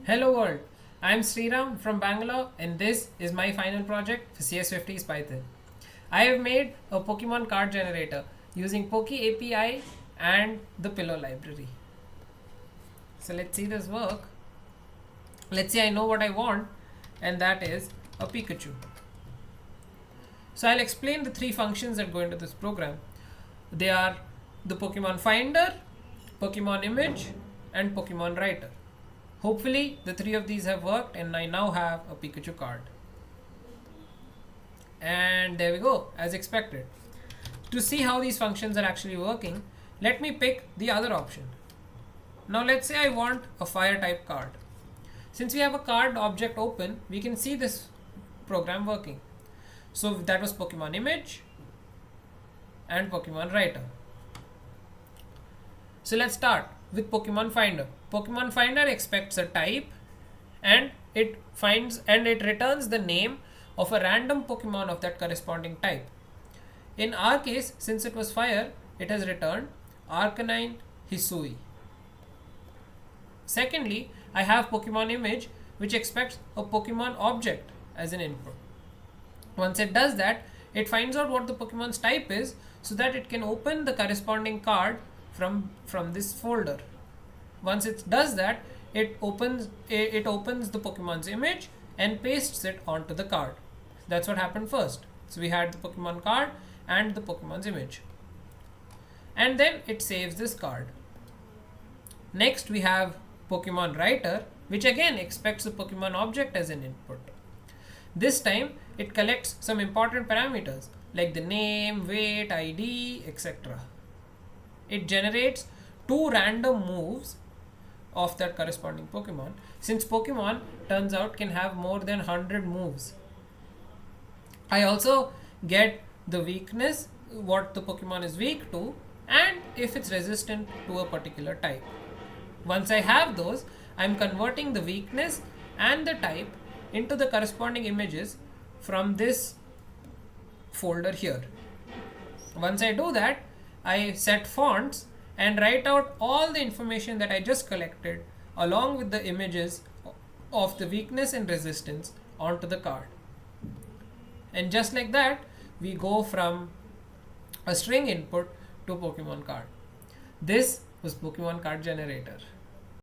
Hello world, I am Sriram from Bangalore and this is my final project for CS50's Python. I have made a Pokemon card generator using Poke API and the Pillow library. So let's see this work. Let's say I know what I want, and that is a Pikachu. So I'll explain the three functions that go into this program. They are the Pokemon Finder, Pokemon Image and Pokemon Writer. Hopefully the three of these have worked and I now have a Pikachu card. And there we go, as expected. To see how these functions are actually working, let me pick the other option. Now let's say I want a fire type card. Since we have a card object open, we can see this program working. So that was Pokemon Image and Pokemon Writer. So let's start with Pokemon Finder. Pokemon Finder expects a type and it returns the name of a random Pokemon of that corresponding type. In our case, since it was fire, it has returned Arcanine Hisui. Secondly, I have Pokemon Image, which expects a Pokemon object as an input. Once it does that, it finds out what the Pokemon's type is so that it can open the corresponding card from this folder. Once it does that, it opens the Pokemon's image and pastes it onto the card. That's what happened first. So we had the Pokemon card and the Pokemon's image. And then it saves this card. Next we have Pokemon Writer, which again expects the Pokemon object as an input. This time it collects some important parameters like the name, weight, ID, etc. It generates two random moves of that corresponding Pokemon, since Pokemon turns out can have more than 100 moves. I also get the weakness, what the Pokemon is weak to, and if it's resistant to a particular type. Once I have those, I'm converting the weakness and the type into the corresponding images from this folder here. Once I do that, I set fonts and write out all the information that I just collected along with the images of the weakness and resistance onto the card. And just like that, we go from a string input to Pokemon card. This was Pokemon card generator.